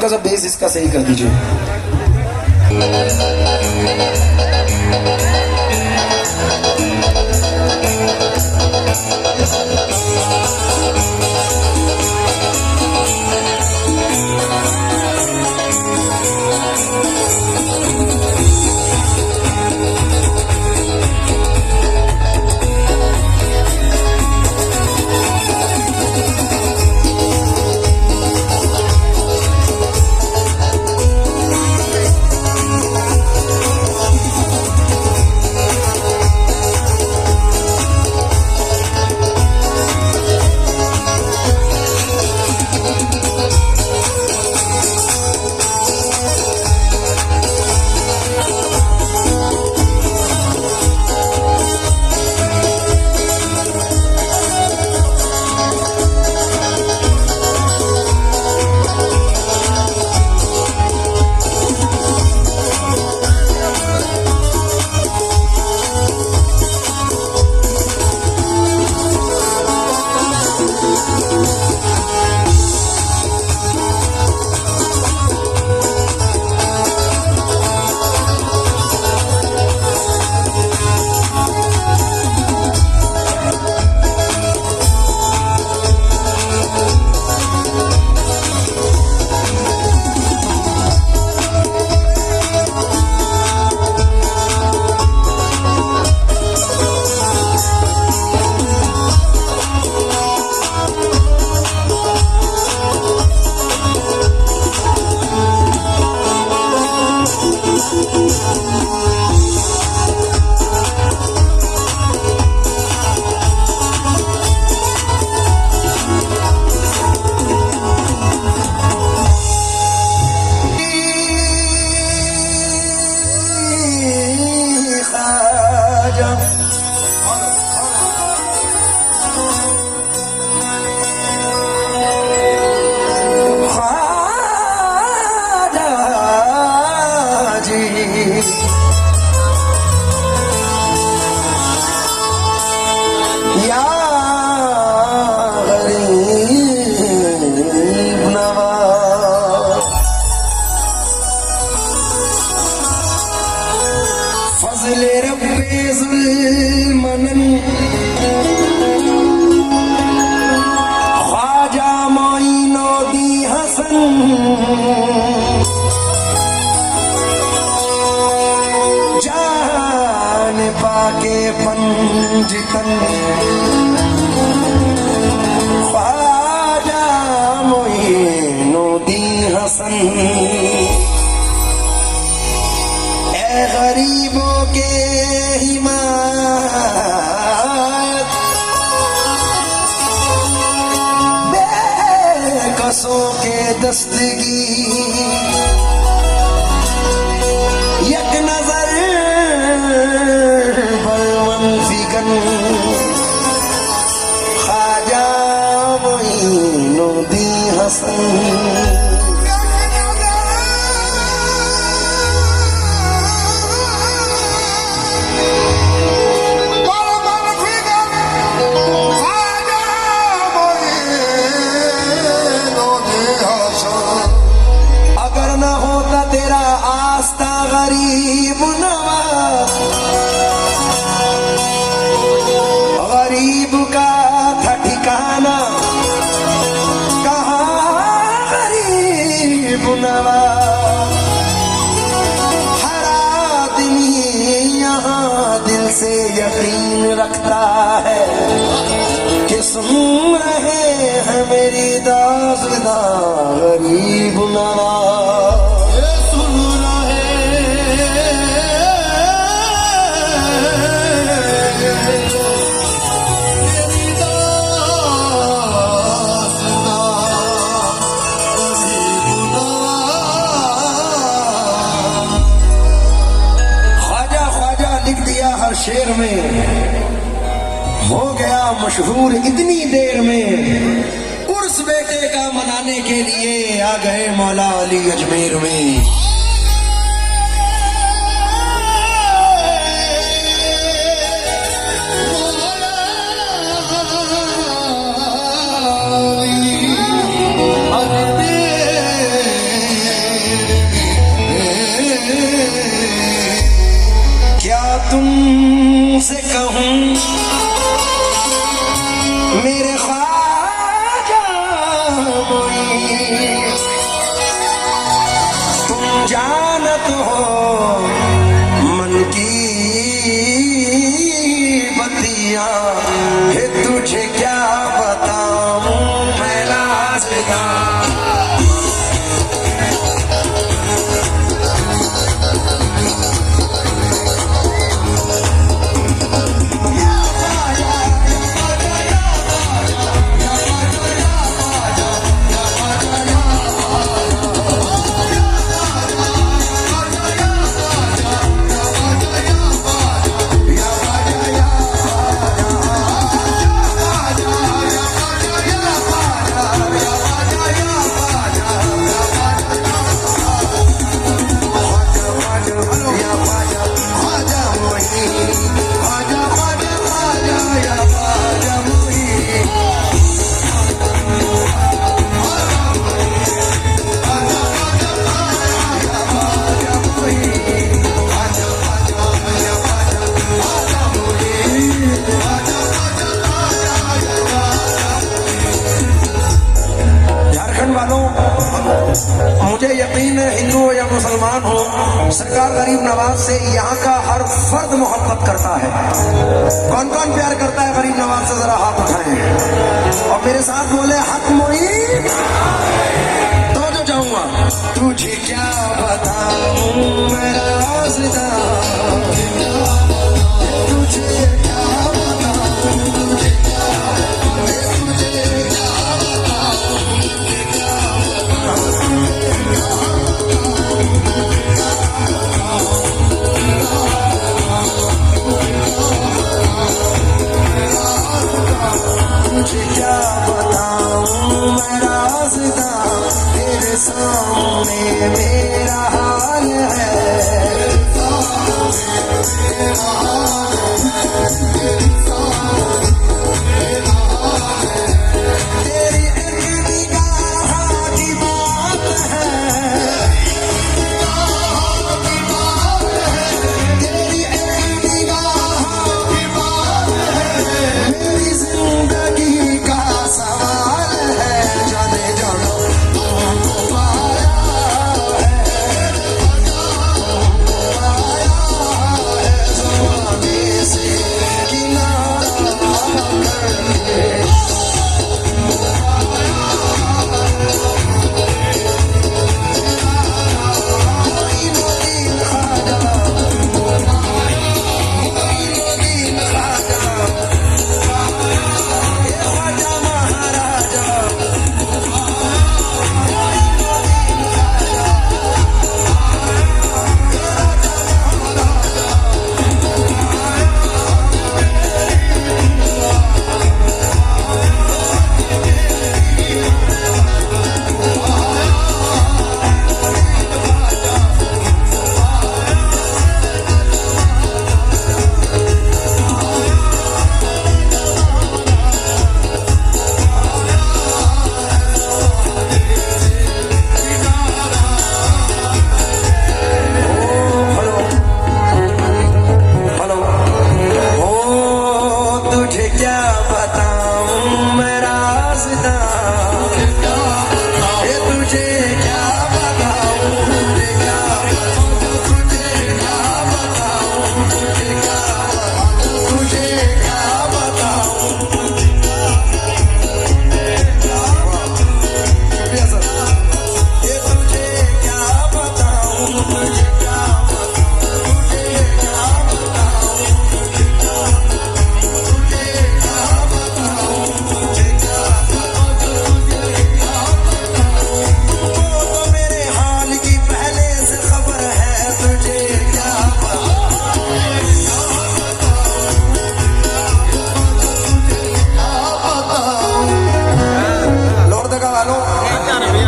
हल्का सा बेस इसका सही कर दीजिए। जान पाके पंजितन ख्वाजा मोइनुद्दीन हसन, ए गरीबों के हिमायत, बेकसों के दस्तगी, एक नजर बलवन फिकन, ख्वाजा मोइनुद्दीन हसन। गरीब नवाज, गरीब का था ठिकाना कहाँ, गरीब नवाज। हर आदमी यहाँ दिल से यकीन रखता है कि सुन रहे हैं मेरी दास्तां, गरीब नवाज। शेर में हो गया मशहूर इतनी देर में, उर्स बेटे का मनाने के लिए आ गए मौला अली अजमेर में। मुझे यकीन है हिंदू हो या मुसलमान हो, सरकार गरीब नवाज से यहाँ का हर फर्द मोहब्बत करता है। कौन कौन प्यार करता है गरीब नवाज से, जरा हाथ उठाएं और मेरे साथ बोले हक मोई। तो जो जाऊंगा तुझे क्या बताऊं मेरा राज़दा, तुझे क्या बताऊं, तुझे क्या बताऊं, तुझे क्या बताऊं, तुझे क्या बताऊं मैं राज़दा, तेरे सामने मेरा हाल है। तेरी एक निगाह की बात है, तेरी एक निगाह की बात है, मेरी जिंदगी का सवाल है। जाने जानो तुमको पाया है, ज़माने से किनारा करके।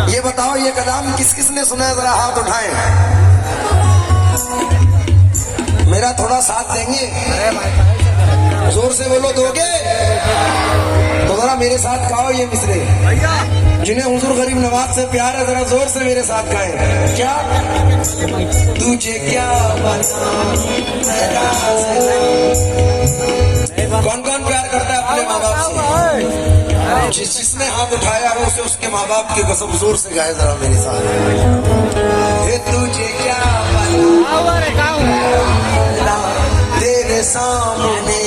ये बताओ ये कलाम किस किस ने सुना है, जरा हाथ उठाएं। मेरा थोड़ा साथ देंगे, जोर से बोलो दोगे तो जरा मेरे साथ गाओ ये मिसरे। जिन्हें हुजूर गरीब नवाज से प्यार है जरा जोर से मेरे साथ गाएं। क्या तुझे क्या बताऊं, कौन कौन प्यार करता है अपने माँ बाप से? जिसने हाथ उठाया हो उसे उसके माँ बाप की कसम जोर से गाए जरा मेरे साथ। तुझे क्या बताऊं तेरे सामने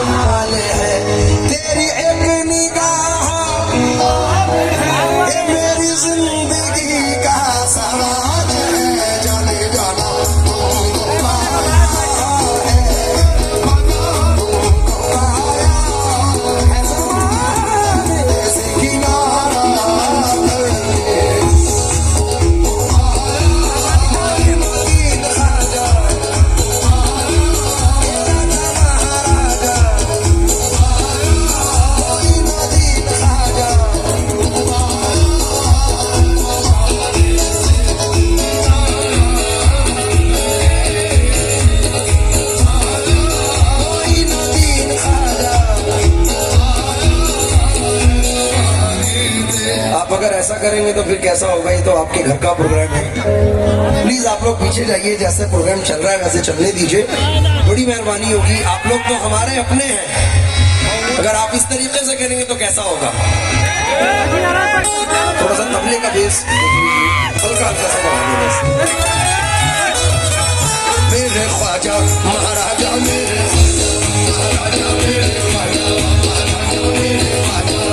हाल है, तेरी एक निगाह ये मेरी जिंदगी का सवाल है। जाने जाना तुमको पाया है, तुमको पाया है, ज़माने से किनारा करके। आप अगर ऐसा करेंगे तो फिर कैसा होगा? ये तो आपके घर का प्रोग्राम है। प्लीज आप लोग पीछे जाइए, जैसे प्रोग्राम चल रहा है वैसे चलने दीजिए, बड़ी मेहरबानी होगी। आप लोग तो हमारे अपने हैं, अगर आप इस तरीके से करेंगे तो कैसा होगा? थोड़ा सा तबले का बेस हल्का हल्का सा बढ़ा देना। मेरे ख्वाजा महाराजा मेरे महाराजा मेरे ख्वाजा महाराजा मेरे ख्वाजा।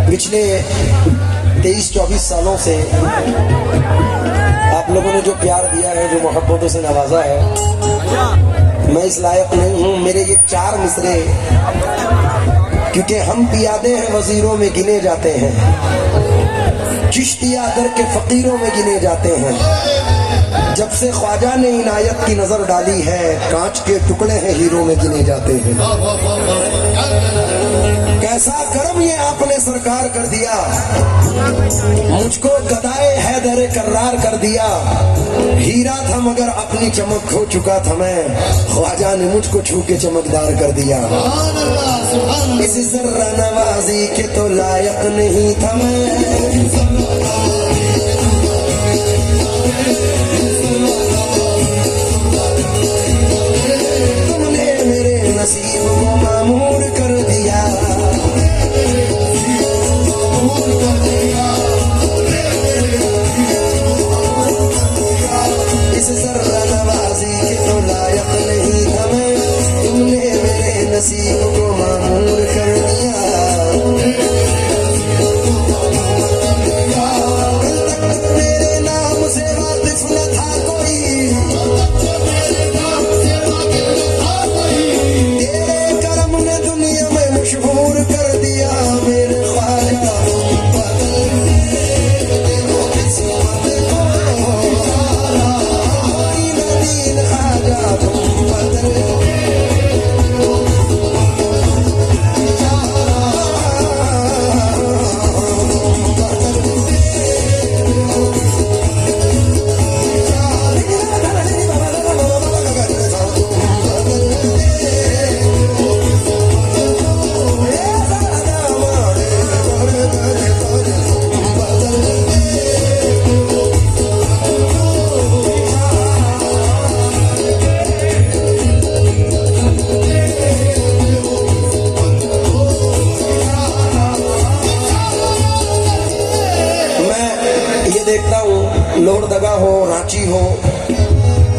पिछले 23-24 सालों से आप लोगों ने जो प्यार दिया है, जो मोहब्बतों से नवाजा है, मैं इस लायक नहीं हूँ। मेरे ये 4 मिसरे क्योंकि हम पियादे हैं वजीरों में गिने जाते हैं, चिश्तिया दर के फकीरों में गिने जाते हैं। जब से ख्वाजा ने इनायत की नजर डाली है, कांच के टुकड़े हैं हीरो में गिने जाते हैं। कैसा करम ये आपने सरकार कर दिया, मुझको गदाए हैदर कर्रार कर दिया। हीरा था मगर अपनी चमक खो चुका था मैं, ख्वाजा ने मुझको छू के चमकदार कर दिया। इस जर्रा नवाजी के तो लायक नहीं था मैं, नसीब को मामूर कर दिया। इस जर्रा नवाजी के तो लायक नहीं था मैं, तुमने मेरे नसीब को मामूर कर दिया। कल तक मेरे नाम से वाकिफ न था कोई, मशहूर कर दिया मेरे ख्वाजा। दीन ख्वाजा तुम बदल, देखता हूँ लोहरदगा हो, रांची हो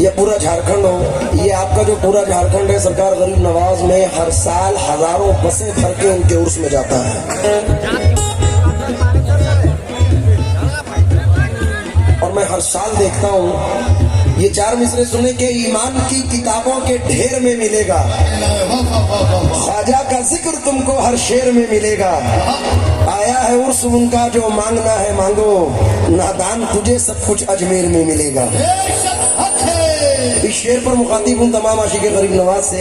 या पूरा झारखंड हो, ये आपका जो पूरा झारखंड है सरकार गरीब नवाज में हर साल हजारों बसें भर के उनके उर्स में जाता है। और मैं हर साल देखता हूँ ये चार मिसरे सुने के ईमान की किताबों के ढेर में मिलेगा, ख्वाजा का जिक्र तुमको हर शेर में मिलेगा। आया है उर्स उनका जो मांगना है मांगो, नादान तुझे सब कुछ अजमेर में मिलेगा। इस शेर पर मुखातिब हूं तमाम आशिक़े गरीब नवाज से।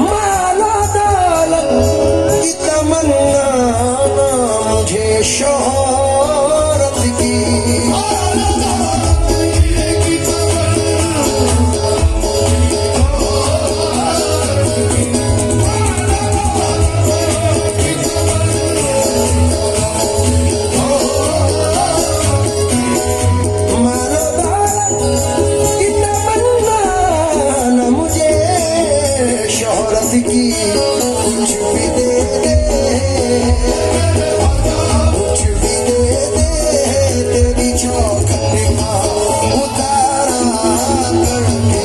माला दौलत की तमन्ना मुझे शोहरत की, की कुछ भी दे दे, कुछ भी दे दे, तेरी चौखट का उतारा करके।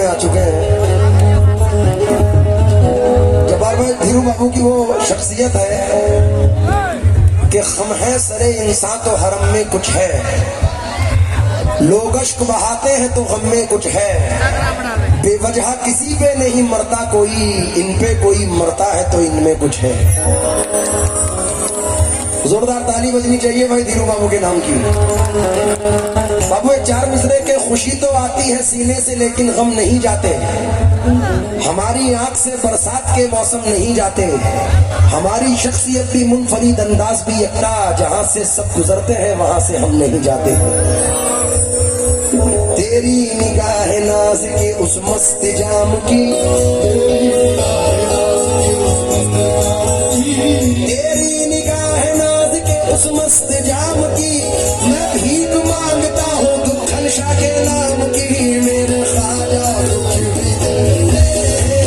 आ चुके हैं जब्बार भाई। धीरू बाबू की वो शख्सियत है कि खम है सरे इंसान तो हरम में कुछ है, लोग अश्क बहाते हैं तो गम में कुछ है, बेवजह किसी पे नहीं मरता कोई, इन पे कोई मरता है तो इनमें कुछ है। जोरदार ताली बजनी चाहिए भाई धीरू बाबू के नाम की। बाबू एक चार मिसरे के खुशी तो आती है सीने से लेकिन गम नहीं जाते, हमारी आंख से बरसात के मौसम नहीं जाते, हमारी शख्सियत भी मुनफरिद अंदाज भी एकता, जहां से सब गुजरते हैं वहां से हम नहीं जाते। तेरी निगाह नाज के उस मस्त जाम की, तेरी निगाह नाज के उस मस्त जाम की, मैं भीख मांगता हूँ दुल्हन शाह के नाम की। मेरे ख्वाजा कुछ भी दे दे,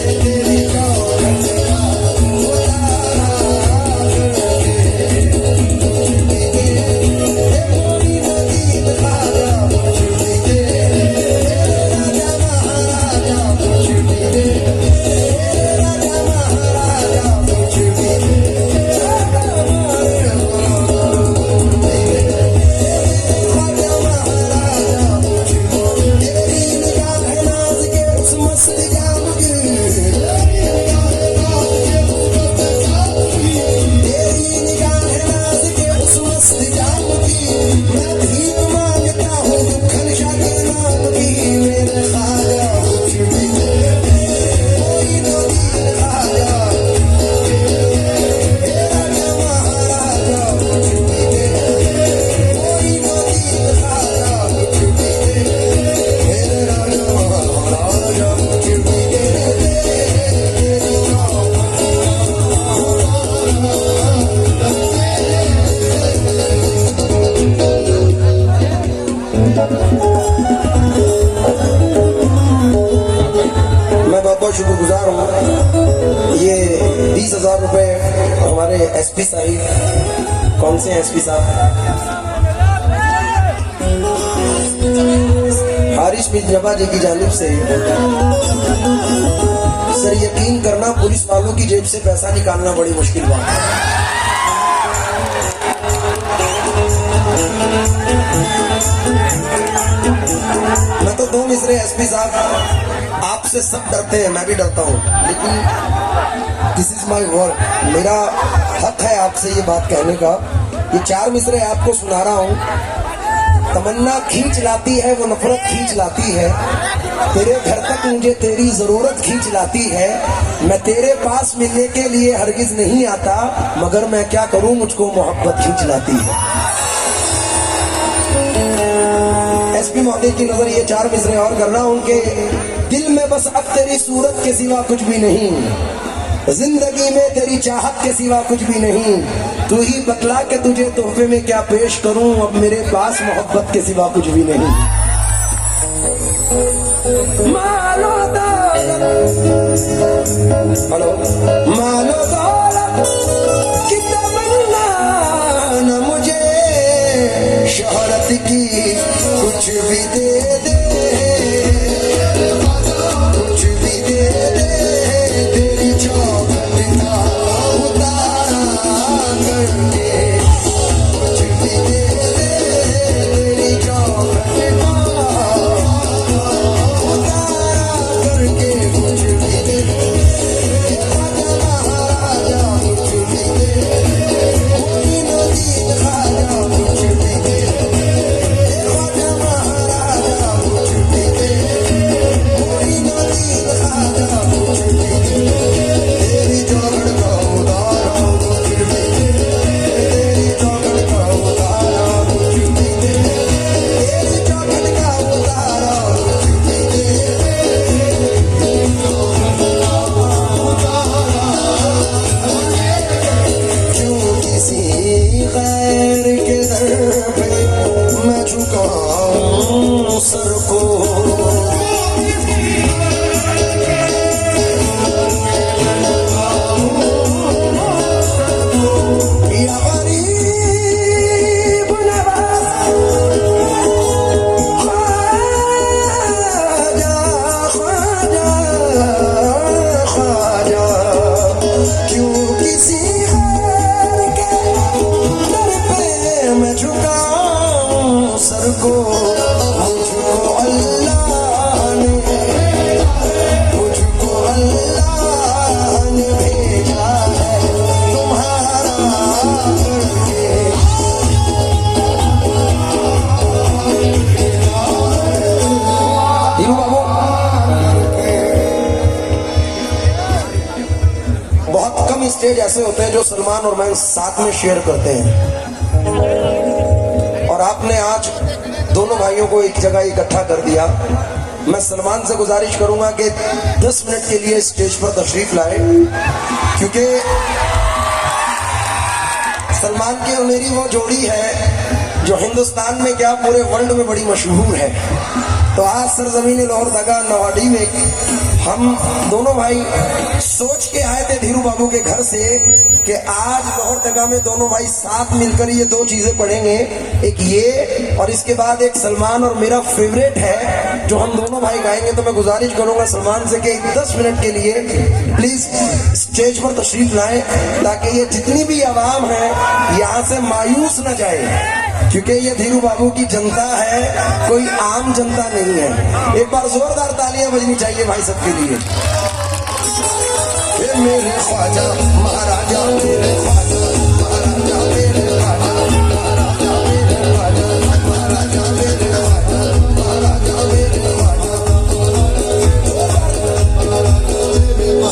एसपी साहब, कौन से एसपी साहब? हारिस मिर्जा जी की जानिब से। सर यकीन करना, पुलिस वालों की जेब से पैसा निकालना बड़ी मुश्किल बात है। मैं तो 2 मिसरे एसपी साहब, आपसे सब डरते हैं, मैं भी डरता हूं, लेकिन दिस इज माई वर्क, मेरा हक है आपसे ये बात कहने का। ये 4 मिसरे आपको सुना रहा हूं। तमन्ना खींच लाती है, वो नफरत खींच लाती है, तेरे घर तक मुझे तेरी जरूरत खींच लाती है। मैं तेरे पास मिलने के लिए हरगिज नहीं आता, मगर मैं क्या करूं, मुझको मोहब्बत खींच लाती है। एसपी महोदय की नजर ये 4 मिसरे और कर रहा हूं कि दिल में बस अब तेरी सूरत के सिवा कुछ भी नहीं, जिंदगी में तेरी चाहत के सिवा कुछ भी नहीं। तू ही बतला के तुझे तोहफे में क्या पेश करूं, अब मेरे पास मोहब्बत के सिवा कुछ भी नहीं। मानो हेलो, मानो दौलत की तमन्ना न मुझे, शोहरत की कुछ भी दे दे, कुछ भी दे दे, तेरी चौखट का उतारा करके, कुछ भी दे दे, तेरी चौखट का उतारा करके, कुछ भी दे दे, महाराजा कुछ भी दे दे, कोई नदी खाजा कुछ भी दे दे, महाराजा कुछ भी दे दे, कोई नदी खाजा कुछ भी दे दे, तेरी चौखट का उतारा कुछ भी दे दे, तेरी चौखट का उतारा कुछ भी दे दे, तेरी चौखट का उतारा कुछ भी दे दे। क्यों किसी गैर के दर पे मैं झुकाऊं सर को, या गरीब नवाज ख्वाजा, ख्वाजा, ख्वाजा, क्यों किसी गैर के दर पे मैं झुकाऊं सर को। मुझको अल्लाह ने भेजा है तुम्हारा करके। धीरू बाबू, बहुत कम स्टेज ऐसे होते हैं जो सलमान और मैं साथ में शेयर करते हैं, और आपने आज दोनों भाइयों को एक जगह इकट्ठा कर दिया। मैं सलमान से गुजारिश करूंगा कि 10 मिनट के लिए स्टेज पर तशरीफ लाए, क्योंकि सलमान की और मेरी वो जोड़ी है जो हिंदुस्तान में क्या पूरे वर्ल्ड में बड़ी मशहूर है। तो आज सरजमीन लोहरदगा नवाडी में हम दोनों भाई सोच के आए थे धीरू बाबू के घर से कि आज लोहरदगा में दोनों भाई साथ मिलकर ये 2 चीजें पढ़ेंगे, एक ये और इसके बाद एक सलमान और मेरा फेवरेट है जो हम दोनों भाई गाएंगे। तो मैं गुजारिश करूंगा सलमान से कि 10 मिनट के लिए प्लीज स्टेज पर तशरीफ लाएं, ताकि ये जितनी भी आवाम है यहाँ से मायूस न जाए, क्योंकि ये धीरू बाबू की जनता है, कोई आम जनता नहीं है। एक बार जोरदार तालियां बजनी चाहिए भाई सबके लिए। ये मेरे ख्वाजा महाराजा, मेरे ख्वाजा महाराजा, मेरे ख्वाजा महाराजा, मेरे ख्वाजा महाराजा, मेरे ख्वाजा महाराजा, मेरे ख्वाजा।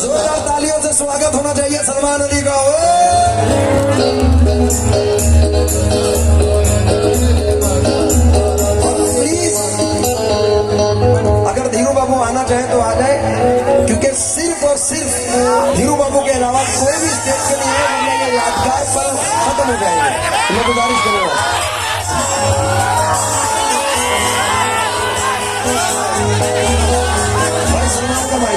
जोरदार तालियों से स्वागत होना चाहिए सलमान अली का। अगर धीरू बाबू आना चाहे तो आ जाए, क्योंकि सिर्फ और सिर्फ धीरू बाबू के अलावा कोई भी स्टेज पे नहीं है, वरना ये यादगार पल खत्म हो जाएंगे। तो मैं गुजारिश करूंगा भाई सलमान का भाई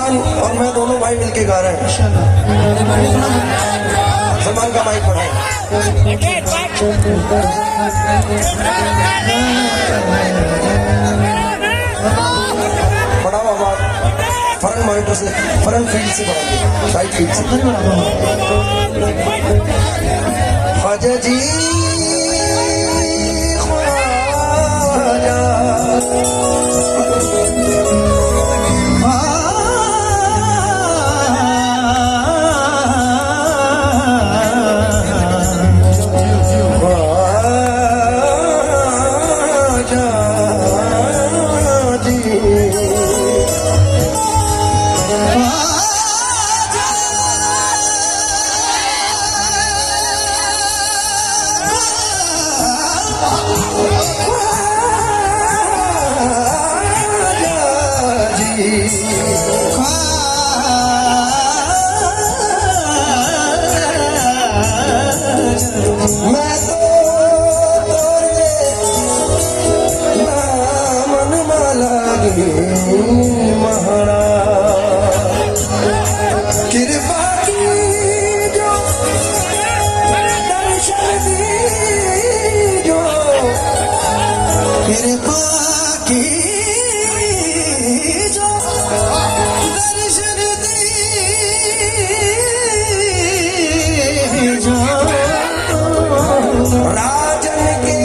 सलमान और मैं दोनों भाई मिलके गा रहे हैं। सलमान का माइक बढ़ाए। बढ़ाओ आवाज, फ्रंट मॉनिटर से, फ्रंट फील्ड से बढ़ाओ, साइड फील्ड से। ख्वाजा जी ख्वाजा, मैं तो तोरे दामन माला महारा कृपा की जो दर्शन दी जो कृपा की जो दर्शन दी जो राजन के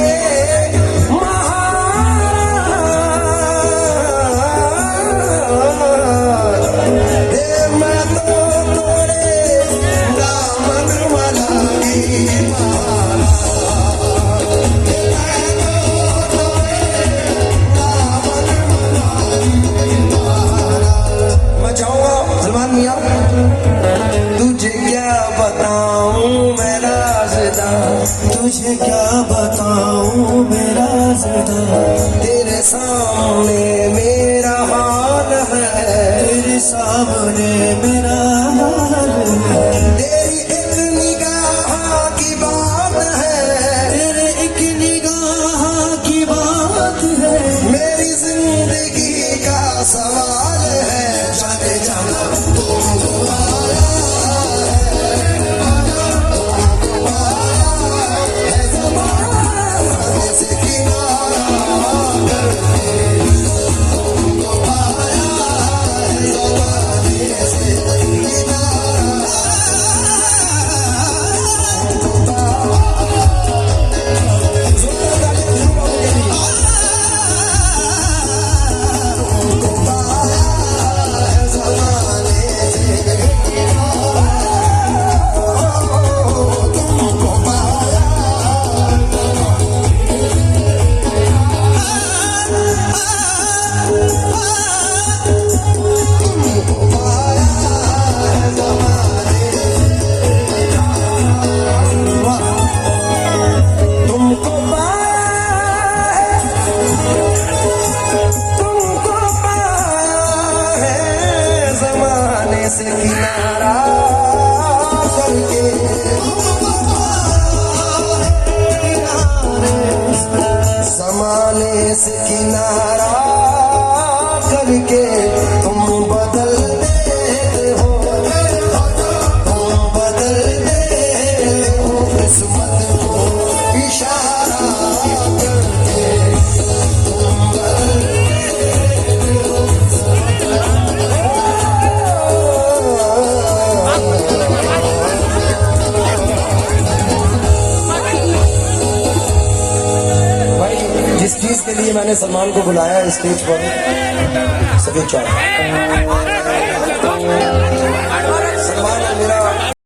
मैं तो तोरे दामन वाला मैं चाहूंगा सलमान मियां, तुझे क्या बताऊं मैं राज़दा, तुझे क्या बताऊं मेरा ज़िदा, तेरे सामने मेरा हाल है, तेरे सामने मेरा हाल है, तेरी एक निगाह की बात है, तेरे एक निगाह की बात है, मेरी जिंदगी का सवाल है, जाने जाना तुमको आया से किनारा करके, ज़माने से किनारा करके तुम बदल देते हो, तुम बदल देते हो किस्मत को इशारा करके, तुम बदल देते हो। जिस चीज के लिए मैंने सलमान को बुलाया स्टेज पर, सभी चाह